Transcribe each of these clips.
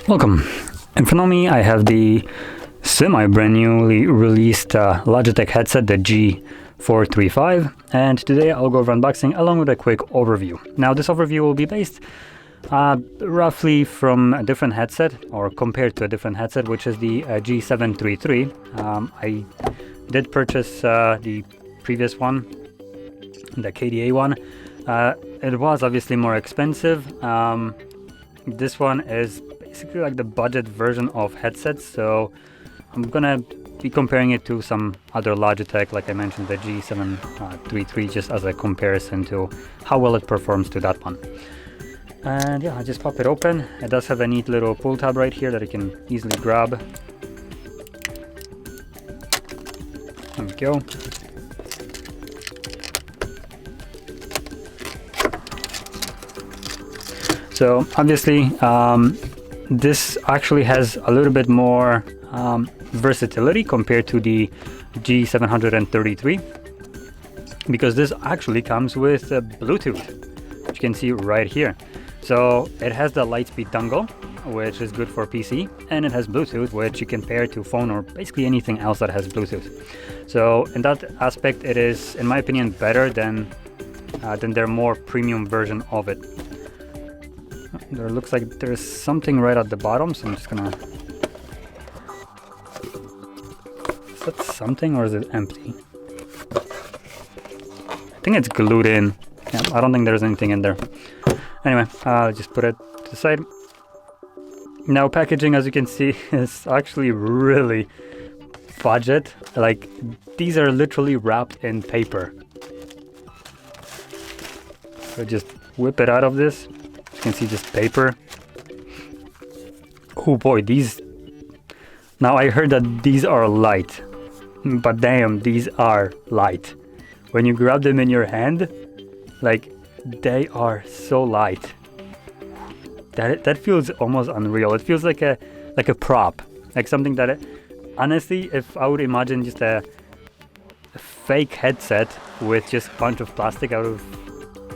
Welcome. In front of me I have the semi-brand newly released Logitech headset, the G435, and today I'll go over unboxing along with a quick overview. Now this overview will be based roughly from a different headset, or compared to a different headset, which is the G733. I did purchase the previous one, the KDA one. It was obviously more expensive. This one is basically like the budget version of headsets, so I'm gonna be comparing it to some other Logitech, like I mentioned, the G733, just as a comparison to how well it performs to that one. And yeah, I just pop it open. It does have a neat little pull tab right here that I can easily grab. There we go. So obviously this actually has a little bit more versatility compared to the G733, because this actually comes with Bluetooth, which you can see right here. So it has the Lightspeed dongle, which is good for PC, and it has Bluetooth, which you can pair to phone or basically anything else that has Bluetooth. So in that aspect, it is, in my opinion, better than their more premium version of it. There looks like there's something right at the bottom, so I'm just gonna... Is that something, or is it empty? I think it's glued in. Yeah, I don't think there's anything in there. Anyway, I'll just put it to the side. Now packaging, as you can see, is actually really budget. Like, these are literally wrapped in paper. So just whip it out of this. You can see just paper. Oh boy, these... Now I heard that these are light, but damn, these are light. When you grab them in your hand, like, they are so light. That feels almost unreal. It feels like a prop, like something that, honestly, if I would imagine just a fake headset with just a bunch of plastic, I would have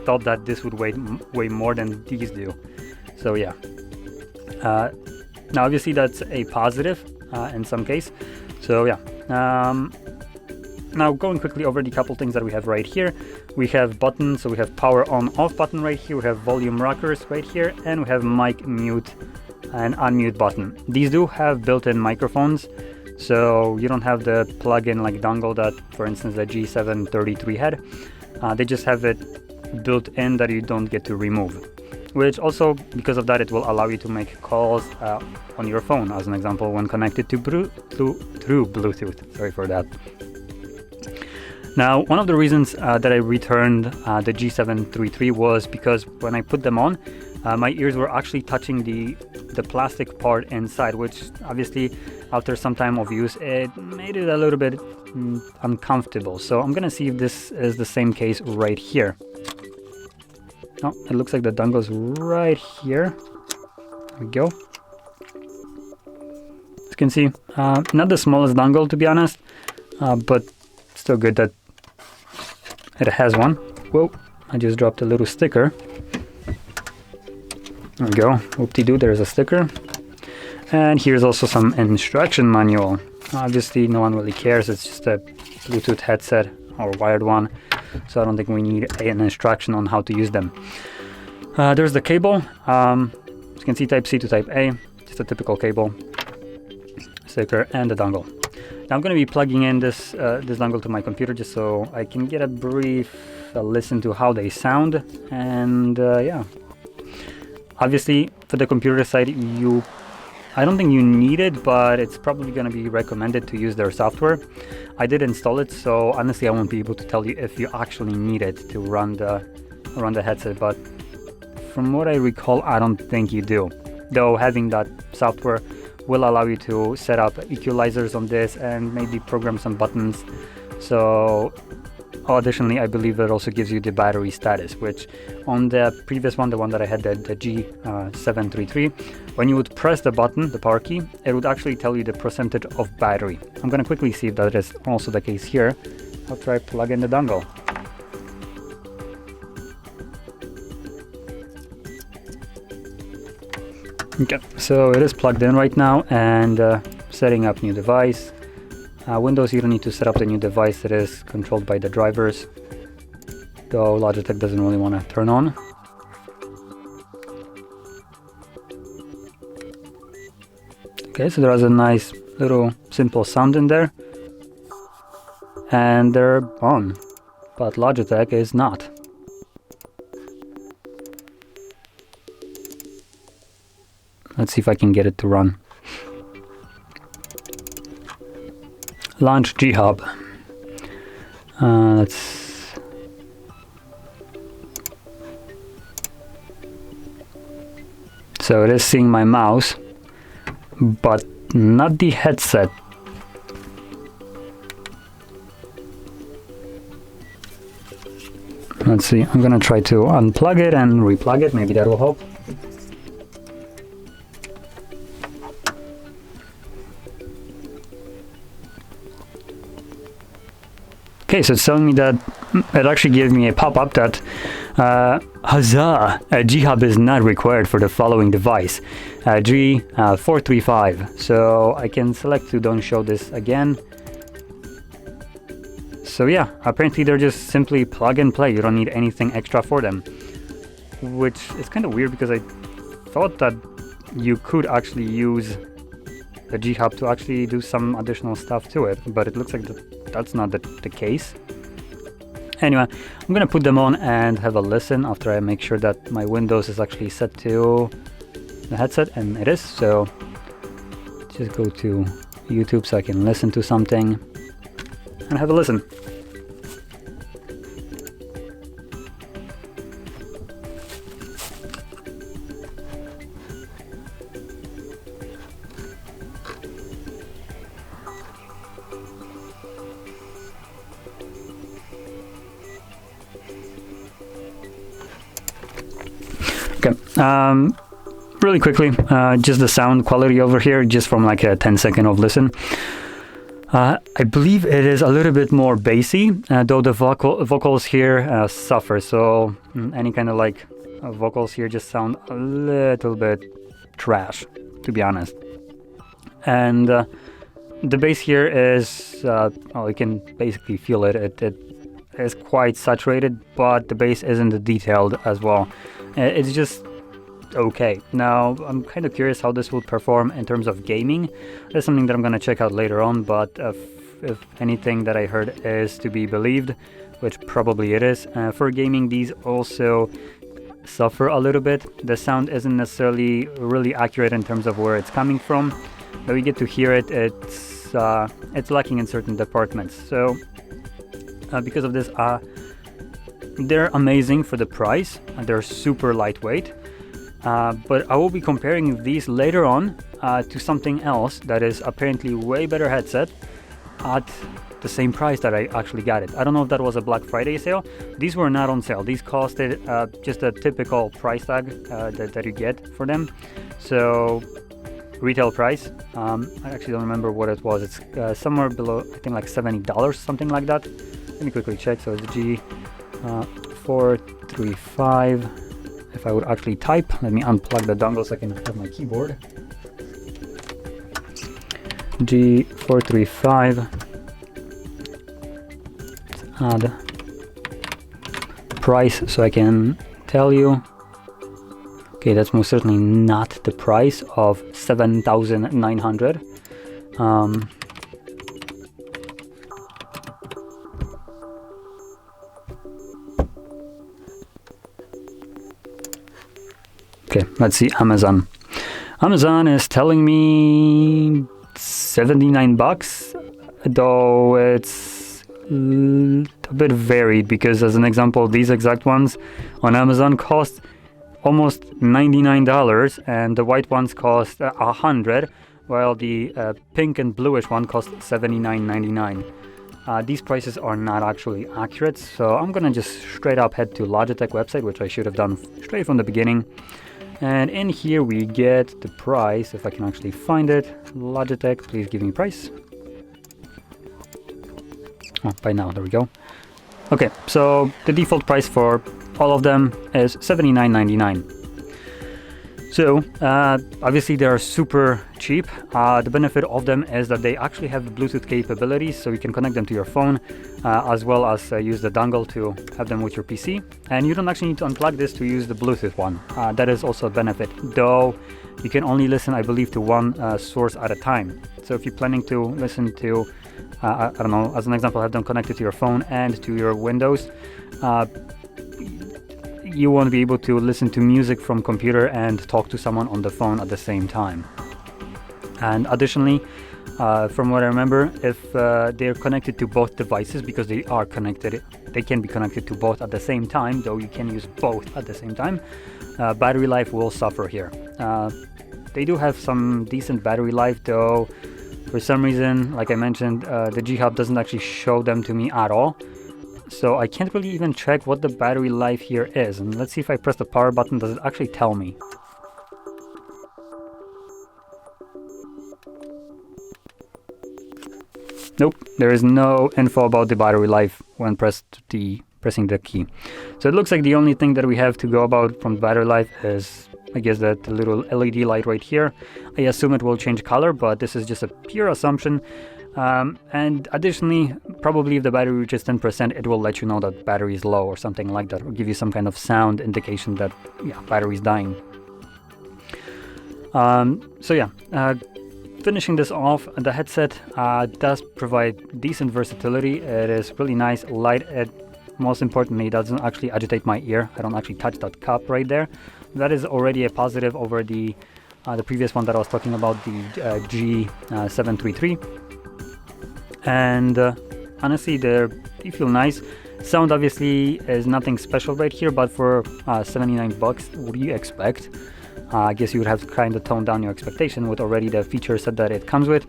thought that this would weigh more than these do. So yeah. Now obviously that's a positive in some case. So yeah. Now going quickly over the couple things that we have right here. We have buttons, so we have power on off button right here, we have volume rockers right here, and we have mic mute and unmute button. These do have built-in microphones, so you don't have the plug-in like dongle that, for instance, the G733 had. They just have it built in that you don't get to remove, which also, because of that, it will allow you to make calls on your phone, as an example, when connected to through Bluetooth. Sorry for that. Now, one of the reasons that I returned the G733 was because when I put them on, my ears were actually touching the plastic part inside, which obviously after some time of use, it made it a little bit uncomfortable. So I'm gonna see if this is the same case right here. Oh, it looks like the dongle's right here. There we go. As you can see, not the smallest dongle, to be honest, but still good that it has one. Whoa, I just dropped a little sticker. There we go. Whoop-de-doo, there's a sticker. And here's also some instruction manual. Obviously, no one really cares. It's just a Bluetooth headset or wired one. So I don't think we need an instruction on how to use them. There's the cable. As you can see, Type C to Type A. Just a typical cable. Sticker and the dongle. Now I'm going to be plugging in this dongle to my computer just so I can get a brief listen to how they sound. And yeah. Obviously, for the computer side, I don't think you need it, but it's probably going to be recommended to use their software. I did install it, so honestly I won't be able to tell you if you actually need it to run the headset, but from what I recall, I don't think you do. Though having that software will allow you to set up equalizers on this and maybe program some buttons. So additionally, I believe it also gives you the battery status, which on the previous one, the one that I had, the G733, when you would press the button, the power key, it would actually tell you the percentage of battery. I'm going to quickly see if that is also the case here after I plug in the dongle. Okay, so it is plugged in right now, and setting up new device. Windows, you don't need to set up the new device. It is controlled by the drivers, though Logitech doesn't really want to turn on. Okay, so there is a nice little simple sound in there, and they're on, but Logitech is not. Let's see if I can get it to run. Launch G-Hub. So it is seeing my mouse, but not the headset. Let's see, I'm gonna try to unplug it and replug it, maybe that will help. Okay, so it's telling me that it actually gave me a pop-up that huzzah, a G-Hub is not required for the following device, G435. So I can select to don't show this again. So yeah, apparently they're just simply plug and play. You don't need anything extra for them, which is kind of weird because I thought that you could actually use the G-Hub to actually do some additional stuff to it, but it looks like that's not the case. Anyway, I'm gonna put them on and have a listen after I make sure that my Windows is actually set to the headset, and it is. So just go to YouTube so I can listen to something and have a listen. Okay, really quickly, just the sound quality over here, just from like a 10-second of listen. I believe it is a little bit more bassy, though the vocals here suffer. So any kind of like vocals here just sound a little bit trash, to be honest. And the bass here is, oh, you can basically feel it. It is quite saturated, but the bass isn't detailed as well. It's just okay. Now, I'm kind of curious how this will perform in terms of gaming. That's something that I'm going to check out later on, but if anything that I heard is to be believed, which probably it is, for gaming, these also suffer a little bit. The sound isn't necessarily really accurate in terms of where it's coming from, but we get to hear it. It's lacking in certain departments. So because of this, they're amazing for the price, and they're super lightweight. But I will be comparing these later on to something else that is apparently way better headset at the same price that I actually got it. I don't know if that was a Black Friday sale. These were not on sale. These costed just a typical price tag that you get for them. So retail price, I actually don't remember what it was. It's somewhere below, I think like $70, something like that. Let me quickly check. So it's G435. If I would actually type, let me unplug the dongle so I can have my keyboard. G435. Let's add price so I can tell you. Okay, that's most certainly not the price of 7,900. Okay, let's see Amazon. Amazon is telling me 79 bucks, though it's a bit varied because, as an example, these exact ones on Amazon cost almost $99, and the white ones cost $100, while the pink and bluish one cost $79.99. These prices are not actually accurate, so I'm gonna just straight up head to Logitech website, which I should have done straight from the beginning. And in here we get the price, if I can actually find it. Logitech, please give me price. Oh, by now, there we go. Okay, so the default price for all of them is $79.99. So obviously they are super cheap. The benefit of them is that they actually have Bluetooth capabilities, so you can connect them to your phone as well as use the dongle to have them with your PC. And you don't actually need to unplug this to use the Bluetooth one. That is also a benefit, though you can only listen, I believe, to one source at a time. So if you're planning to listen to, I don't know, as an example, have them connected to your phone and to your Windows, you won't be able to listen to music from computer and talk to someone on the phone at the same time. And additionally, from what I remember, if they're connected to both devices, because they are connected, they can be connected to both at the same time, though you can use both at the same time, battery life will suffer here. They do have some decent battery life, though for some reason, like I mentioned, the G-Hub doesn't actually show them to me at all. So I can't really even check what the battery life here is. And let's see if I press the power button, does it actually tell me? Nope, there is no info about the battery life when pressing the key. So it looks like the only thing that we have to go about from the battery life is, I guess, that little LED light right here. I assume it will change color, but this is just a pure assumption. And additionally, probably if the battery reaches 10%, it will let you know that battery is low or something like that, or give you some kind of sound indication that, yeah, battery is dying. So yeah, finishing this off, the headset does provide decent versatility. It is really nice, light. It, most importantly, doesn't actually agitate my ear. I don't actually touch that cup right there. That is already a positive over the previous one that I was talking about, the G435. And honestly, they feel nice. Sound obviously is nothing special right here, but for 79 bucks, what do you expect? I guess you would have to kind of tone down your expectation with already the feature set that it comes with.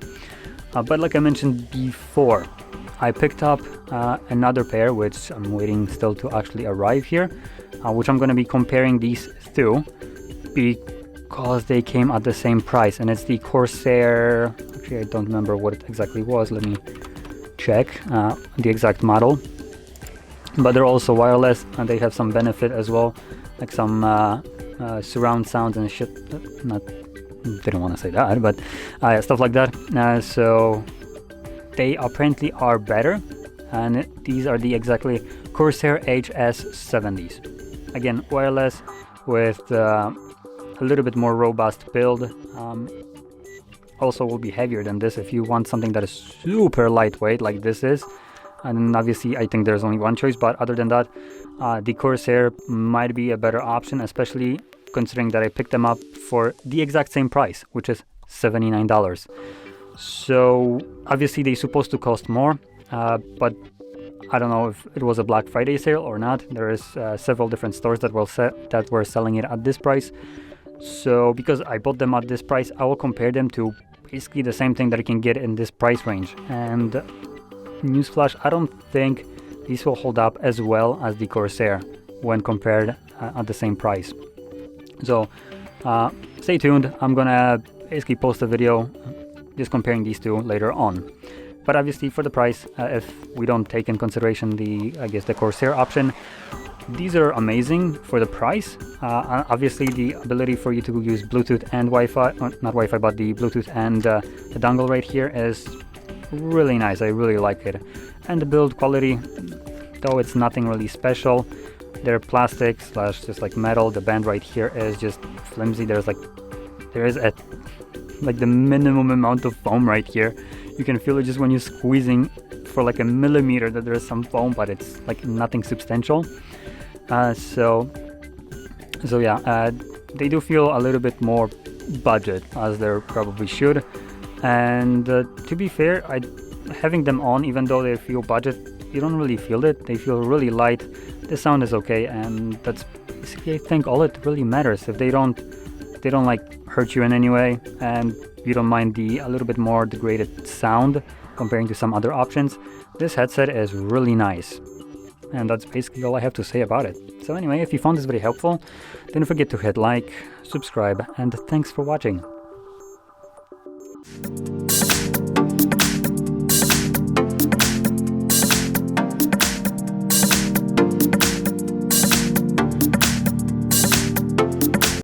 But like I mentioned before, I picked up another pair, which I'm waiting still to actually arrive here, which I'm going to be comparing these two because they came at the same price, and it's the Corsair. Actually, I don't remember what it exactly was. Let me check the exact model. But they're also wireless, and they have some benefit as well, like some surround sounds and shit. Didn't want to say that, but stuff like that. So they apparently are better, and these are the exactly Corsair HS70s. Again, wireless with a little bit more robust build. Also will be heavier than this if you want something that is super lightweight like this is. And obviously I think there's only one choice, but other than that, the Corsair might be a better option, especially considering that I picked them up for the exact same price, which is $79. So obviously they're supposed to cost more, but I don't know if it was a Black Friday sale or not. There is several different stores that were selling it at this price. So because I bought them at this price, I will compare them to basically the same thing that I can get in this price range. And newsflash, I don't think these will hold up as well as the Corsair when compared at the same price. So stay tuned. I'm gonna basically post a video just comparing these two later on. But obviously for the price, if we don't take in consideration the Corsair option, these are amazing for the price. Obviously the ability for you to use Bluetooth and Wi-Fi, not Wi-Fi, but the Bluetooth and the dongle right here is really nice. I really like it. And the build quality, though it's nothing really special, they're plastic / just like metal. The band right here is just flimsy. There is the minimum amount of foam right here. You can feel it just when you're squeezing for like a millimeter that there's some foam, but it's like nothing substantial. So yeah, they do feel a little bit more budget, as they probably should. And to be fair, having them on, even though they feel budget, you don't really feel it. They feel really light. The sound is okay, and that's basically, I think, all it really matters. If they don't like hurt you in any way, and you don't mind a little bit more degraded sound comparing to some other options, this headset is really nice. And that's basically all I have to say about it. So anyway, if you found this very helpful, don't forget to hit like, subscribe, and thanks for watching.